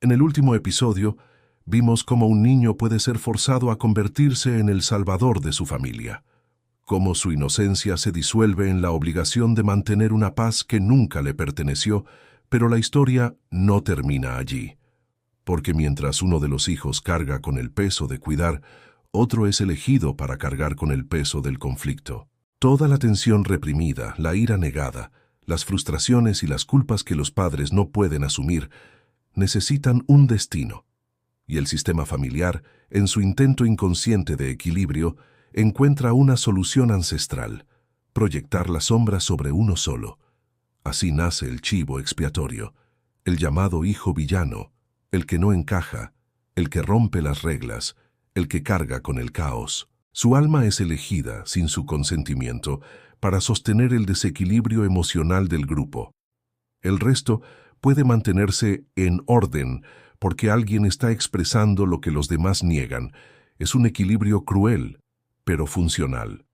En el último episodio, vimos cómo un niño puede ser forzado a convertirse en el salvador de su familia, cómo su inocencia se disuelve en la obligación de mantener una paz que nunca le perteneció, pero la historia no termina allí. Porque mientras uno de los hijos carga con el peso de cuidar, otro es elegido para cargar con el peso del conflicto. Toda la tensión reprimida, la ira negada, las frustraciones y las culpas que los padres no pueden asumir, necesitan un destino. Y el sistema familiar, en su intento inconsciente de equilibrio, encuentra una solución ancestral: proyectar la sombra sobre uno solo. Así nace el chivo expiatorio, el llamado hijo villano, el que no encaja, el que rompe las reglas, el que carga con el caos. Su alma es elegida, sin su consentimiento, para sostener el desequilibrio emocional del grupo. El resto puede mantenerse en orden porque alguien está expresando lo que los demás niegan. Es un equilibrio cruel, pero funcional.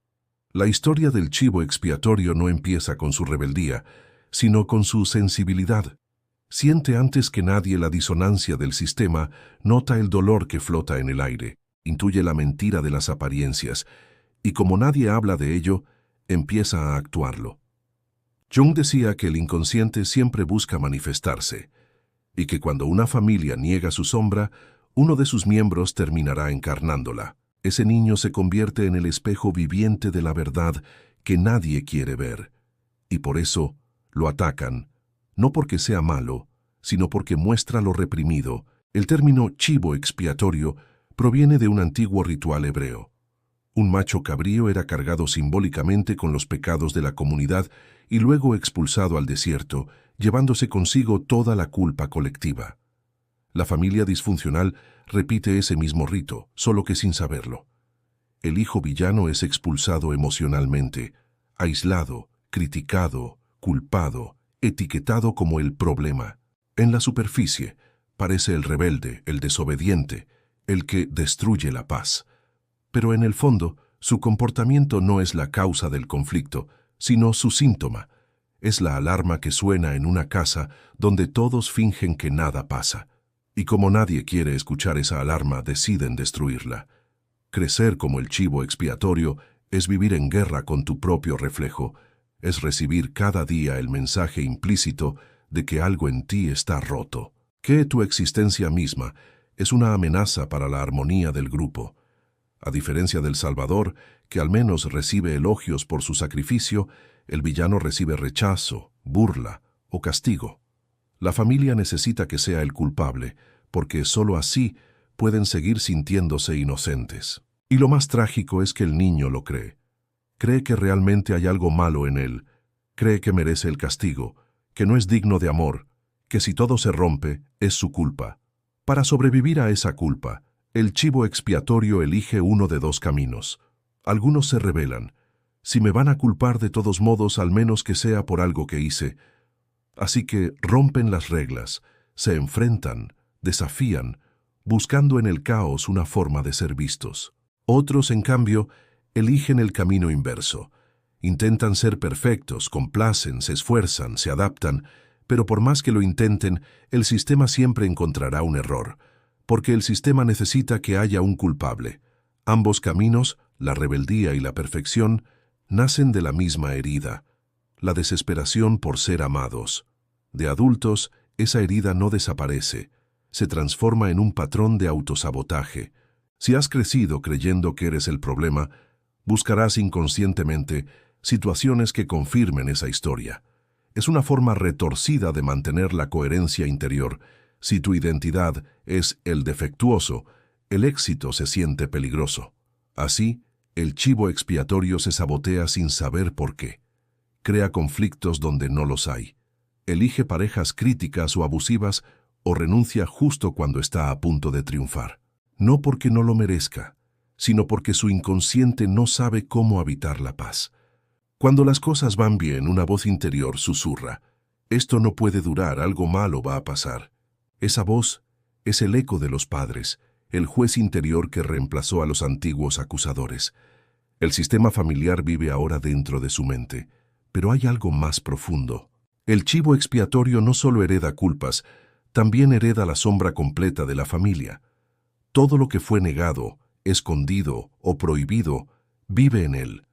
La historia del chivo expiatorio no empieza con su rebeldía, sino con su sensibilidad. Siente antes que nadie la disonancia del sistema, nota el dolor que flota en el aire, intuye la mentira de las apariencias, y como nadie habla de ello, empieza a actuarlo. Jung decía que el inconsciente siempre busca manifestarse, y que cuando una familia niega su sombra, uno de sus miembros terminará encarnándola. Ese niño se convierte en el espejo viviente de la verdad que nadie quiere ver, y por eso lo atacan, no porque sea malo, sino porque muestra lo reprimido. El término chivo expiatorio proviene de un antiguo ritual hebreo. Un macho cabrío era cargado simbólicamente con los pecados de la comunidad y luego expulsado al desierto, llevándose consigo toda la culpa colectiva. La familia disfuncional repite ese mismo rito, solo que sin saberlo. El hijo villano es expulsado emocionalmente, aislado, criticado, culpado, etiquetado como el problema. En la superficie, parece el rebelde, el desobediente, el que destruye la paz. Pero en el fondo, su comportamiento no es la causa del conflicto, sino su síntoma. Es la alarma que suena en una casa donde todos fingen que nada pasa. Y como nadie quiere escuchar esa alarma, deciden destruirla. Crecer como el chivo expiatorio es vivir en guerra con tu propio reflejo, es recibir cada día el mensaje implícito de que algo en ti está roto, que tu existencia misma es una amenaza para la armonía del grupo. A diferencia del Salvador, que al menos recibe elogios por su sacrificio, el villano recibe rechazo, burla o castigo. La familia necesita que sea el culpable, porque sólo así pueden seguir sintiéndose inocentes. Y lo más trágico es que el niño lo cree. Cree que realmente hay algo malo en él, cree que merece el castigo, que no es digno de amor, que si todo se rompe es su culpa. Para sobrevivir a esa culpa, el chivo expiatorio elige uno de dos caminos. Algunos se rebelan. Si me van a culpar de todos modos, al menos que sea por algo que hice. Así que rompen las reglas, se enfrentan, desafían, buscando en el caos una forma de ser vistos. Otros, en cambio, eligen el camino inverso. Intentan ser perfectos, complacen, se esfuerzan, se adaptan, pero por más que lo intenten, el sistema siempre encontrará un error, porque el sistema necesita que haya un culpable. Ambos caminos, la rebeldía y la perfección, nacen de la misma herida, la desesperación por ser amados. De adultos, esa herida no desaparece, se transforma en un patrón de autosabotaje. Si has crecido creyendo que eres el problema, buscarás inconscientemente situaciones que confirmen esa historia. Es una forma retorcida de mantener la coherencia interior. Si tu identidad es el defectuoso, el éxito se siente peligroso. Así, el chivo expiatorio se sabotea sin saber por qué. Crea conflictos donde no los hay. Elige parejas críticas o abusivas o renuncia justo cuando está a punto de triunfar. No porque no lo merezca, sino porque su inconsciente no sabe cómo habitar la paz. Cuando las cosas van bien, una voz interior susurra: esto no puede durar, algo malo va a pasar. Esa voz es el eco de los padres, el juez interior que reemplazó a los antiguos acusadores. El sistema familiar vive ahora dentro de su mente, pero hay algo más profundo. El chivo expiatorio no solo hereda culpas, también hereda la sombra completa de la familia. Todo lo que fue negado, escondido o prohibido vive en él.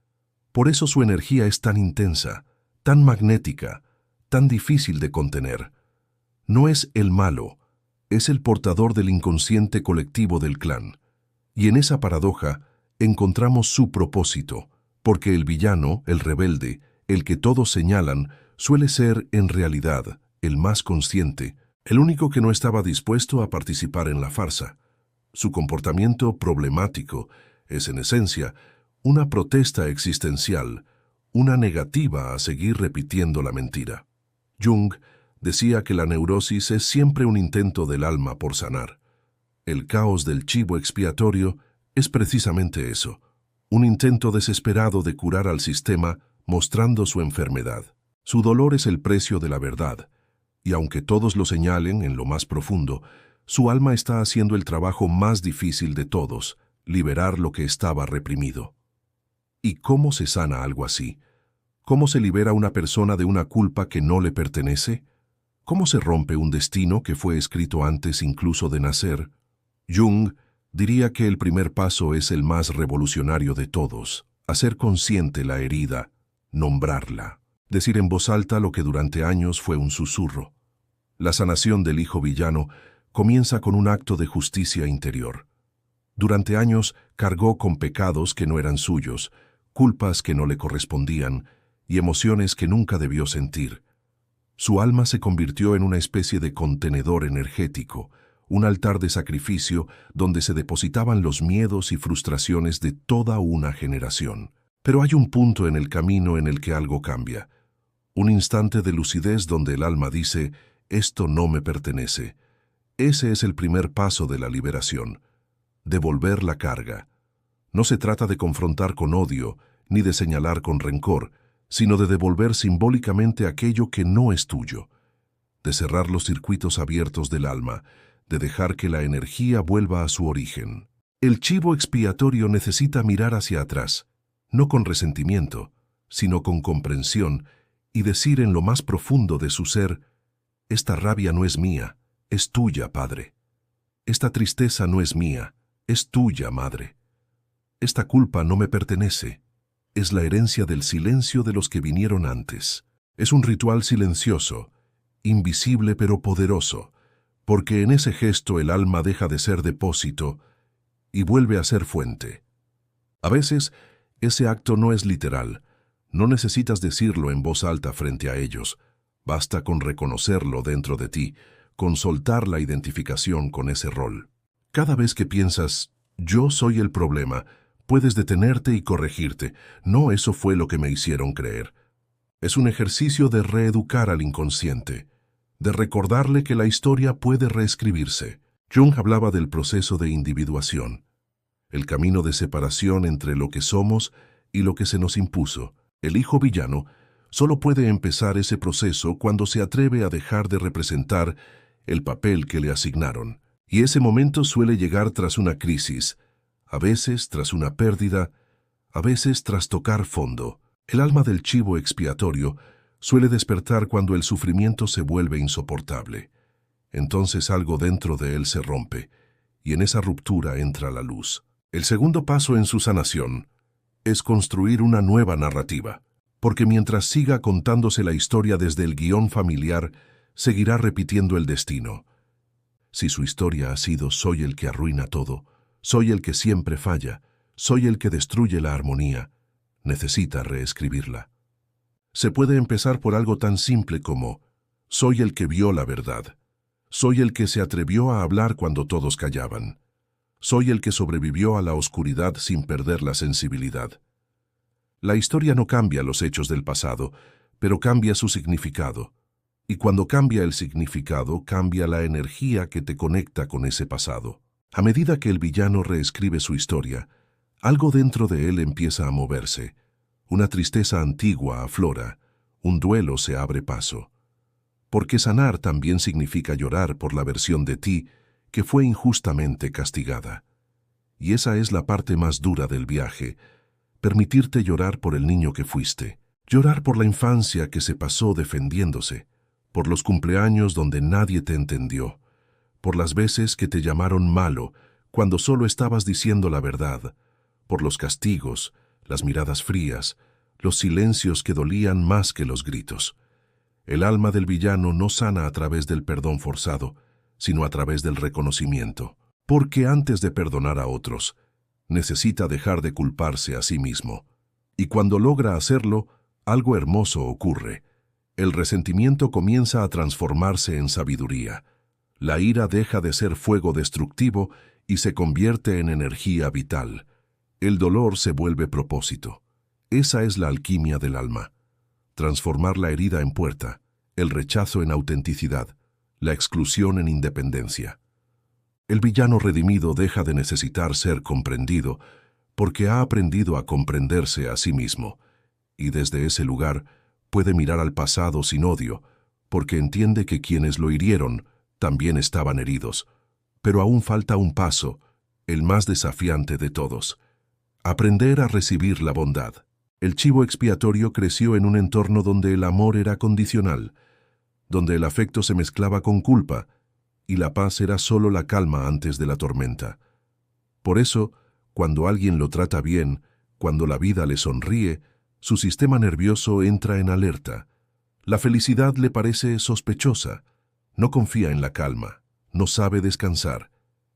Por eso su energía es tan intensa, tan magnética, tan difícil de contener. No es el malo, es el portador del inconsciente colectivo del clan. Y en esa paradoja encontramos su propósito, porque el villano, el rebelde, el que todos señalan, suele ser, en realidad, el más consciente, el único que no estaba dispuesto a participar en la farsa. Su comportamiento problemático es, en esencia, una protesta existencial, una negativa a seguir repitiendo la mentira. Jung decía que la neurosis es siempre un intento del alma por sanar. El caos del chivo expiatorio es precisamente eso, un intento desesperado de curar al sistema mostrando su enfermedad. Su dolor es el precio de la verdad, y aunque todos lo señalen en lo más profundo, su alma está haciendo el trabajo más difícil de todos, liberar lo que estaba reprimido. ¿Y cómo se sana algo así? ¿Cómo se libera una persona de una culpa que no le pertenece? ¿Cómo se rompe un destino que fue escrito antes incluso de nacer? Jung diría que el primer paso es el más revolucionario de todos, hacer consciente la herida, nombrarla, decir en voz alta lo que durante años fue un susurro. La sanación del hijo villano comienza con un acto de justicia interior. Durante años cargó con pecados que no eran suyos, culpas que no le correspondían y emociones que nunca debió sentir. Su alma se convirtió en una especie de contenedor energético, un altar de sacrificio donde se depositaban los miedos y frustraciones de toda una generación. Pero hay un punto en el camino en el que algo cambia. Un instante de lucidez donde el alma dice, esto no me pertenece. Ese es el primer paso de la liberación. Devolver la carga. No se trata de confrontar con odio, ni de señalar con rencor, sino de devolver simbólicamente aquello que no es tuyo, de cerrar los circuitos abiertos del alma, de dejar que la energía vuelva a su origen. El chivo expiatorio necesita mirar hacia atrás, no con resentimiento, sino con comprensión, y decir en lo más profundo de su ser, esta rabia no es mía, es tuya, Padre. Esta tristeza no es mía, es tuya, Madre. Esta culpa no me pertenece, es la herencia del silencio de los que vinieron antes. Es un ritual silencioso, invisible pero poderoso, porque en ese gesto el alma deja de ser depósito y vuelve a ser fuente. A veces, ese acto no es literal, no necesitas decirlo en voz alta frente a ellos, basta con reconocerlo dentro de ti, con soltar la identificación con ese rol. Cada vez que piensas, yo soy el problema, puedes detenerte y corregirte. No, eso fue lo que me hicieron creer. Es un ejercicio de reeducar al inconsciente, de recordarle que la historia puede reescribirse. Jung hablaba del proceso de individuación, el camino de separación entre lo que somos y lo que se nos impuso. El hijo villano solo puede empezar ese proceso cuando se atreve a dejar de representar el papel que le asignaron. Y ese momento suele llegar tras una crisis, a veces tras una pérdida, a veces tras tocar fondo. El alma del chivo expiatorio suele despertar cuando el sufrimiento se vuelve insoportable. Entonces algo dentro de él se rompe, y en esa ruptura entra la luz. El segundo paso en su sanación es construir una nueva narrativa, porque mientras siga contándose la historia desde el guión familiar, seguirá repitiendo el destino. Si su historia ha sido soy el que arruina todo, soy el que siempre falla, soy el que destruye la armonía, necesita reescribirla. Se puede empezar por algo tan simple como soy el que vio la verdad, soy el que se atrevió a hablar cuando todos callaban, soy el que sobrevivió a la oscuridad sin perder la sensibilidad. La historia no cambia los hechos del pasado, pero cambia su significado. Y cuando cambia el significado, cambia la energía que te conecta con ese pasado. A medida que el villano reescribe su historia, algo dentro de él empieza a moverse. Una tristeza antigua aflora, un duelo se abre paso. Porque sanar también significa llorar por la versión de ti que fue injustamente castigada. Y esa es la parte más dura del viaje, permitirte llorar por el niño que fuiste, llorar por la infancia que se pasó defendiéndose, por los cumpleaños donde nadie te entendió, por las veces que te llamaron malo cuando solo estabas diciendo la verdad, por los castigos, las miradas frías, los silencios que dolían más que los gritos. El alma del villano no sana a través del perdón forzado, sino a través del reconocimiento. Porque antes de perdonar a otros, necesita dejar de culparse a sí mismo. Y cuando logra hacerlo, algo hermoso ocurre. El resentimiento comienza a transformarse en sabiduría. La ira deja de ser fuego destructivo y se convierte en energía vital. El dolor se vuelve propósito. Esa es la alquimia del alma. Transformar la herida en puerta, el rechazo en autenticidad, la exclusión en independencia. El villano redimido deja de necesitar ser comprendido porque ha aprendido a comprenderse a sí mismo, y desde ese lugar puede mirar al pasado sin odio, porque entiende que quienes lo hirieron también estaban heridos. Pero aún falta un paso, el más desafiante de todos: aprender a recibir la bondad. El chivo expiatorio creció en un entorno donde el amor era condicional, donde el afecto se mezclaba con culpa, y la paz era solo la calma antes de la tormenta. Por eso, cuando alguien lo trata bien, cuando la vida le sonríe, su sistema nervioso entra en alerta. La felicidad le parece sospechosa. No confía en la calma, no sabe descansar.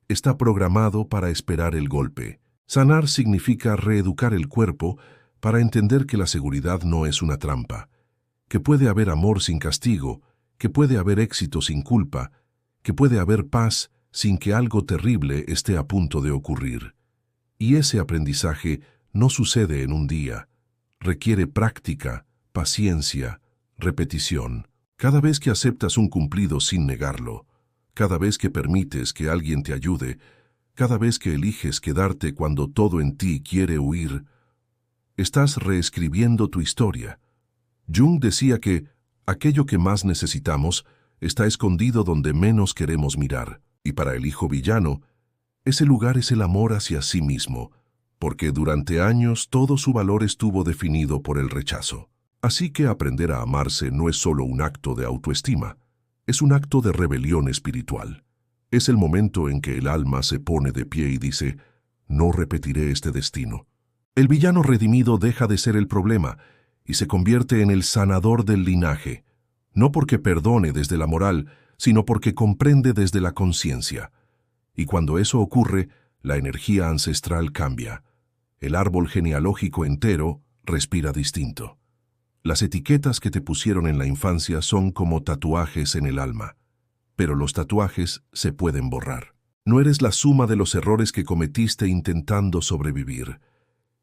Está programado para esperar el golpe. Sanar significa reeducar el cuerpo para entender que la seguridad no es una trampa, que puede haber amor sin castigo, que puede haber éxito sin culpa, que puede haber paz sin que algo terrible esté a punto de ocurrir. Y ese aprendizaje no sucede en un día. Requiere práctica, paciencia, repetición. Cada vez que aceptas un cumplido sin negarlo, cada vez que permites que alguien te ayude, cada vez que eliges quedarte cuando todo en ti quiere huir, estás reescribiendo tu historia. Jung decía que aquello que más necesitamos está escondido donde menos queremos mirar, y para el hijo villano, ese lugar es el amor hacia sí mismo, porque durante años todo su valor estuvo definido por el rechazo. Así que aprender a amarse no es solo un acto de autoestima, es un acto de rebelión espiritual. Es el momento en que el alma se pone de pie y dice: no repetiré este destino. El villano redimido deja de ser el problema y se convierte en el sanador del linaje, no porque perdone desde la moral, sino porque comprende desde la conciencia. Y cuando eso ocurre, la energía ancestral cambia. El árbol genealógico entero respira distinto. Las etiquetas que te pusieron en la infancia son como tatuajes en el alma, pero los tatuajes se pueden borrar. No eres la suma de los errores que cometiste intentando sobrevivir.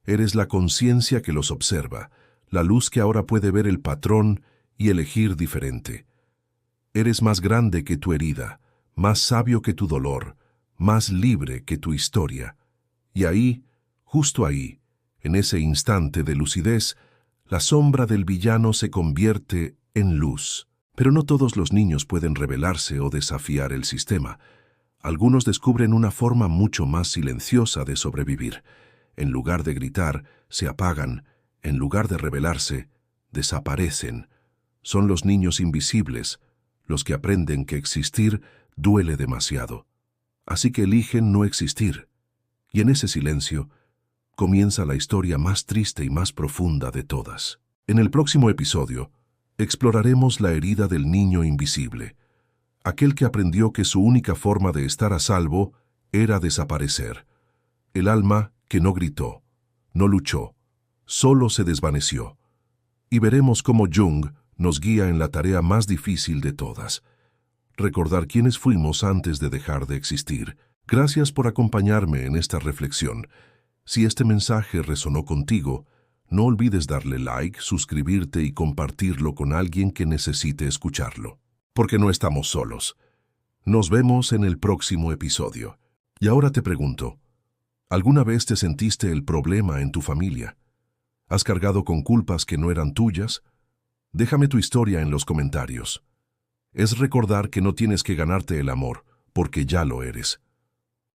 Eres la conciencia que los observa, la luz que ahora puede ver el patrón y elegir diferente. Eres más grande que tu herida, más sabio que tu dolor, más libre que tu historia. Y ahí, justo ahí, en ese instante de lucidez, la sombra del villano se convierte en luz. Pero no todos los niños pueden rebelarse o desafiar el sistema. Algunos descubren una forma mucho más silenciosa de sobrevivir. En lugar de gritar, se apagan. En lugar de rebelarse, desaparecen. Son los niños invisibles, los que aprenden que existir duele demasiado. Así que eligen no existir. Y en ese silencio comienza la historia más triste y más profunda de todas. En el próximo episodio, exploraremos la herida del niño invisible, aquel que aprendió que su única forma de estar a salvo era desaparecer. El alma que no gritó, no luchó, solo se desvaneció. Y veremos cómo Jung nos guía en la tarea más difícil de todas: recordar quiénes fuimos antes de dejar de existir. Gracias por acompañarme en esta reflexión. Si este mensaje resonó contigo, no olvides darle like, suscribirte y compartirlo con alguien que necesite escucharlo. Porque no estamos solos. Nos vemos en el próximo episodio. Y ahora te pregunto, ¿alguna vez te sentiste el problema en tu familia? ¿Has cargado con culpas que no eran tuyas? Déjame tu historia en los comentarios. Es recordar que no tienes que ganarte el amor, porque ya lo eres.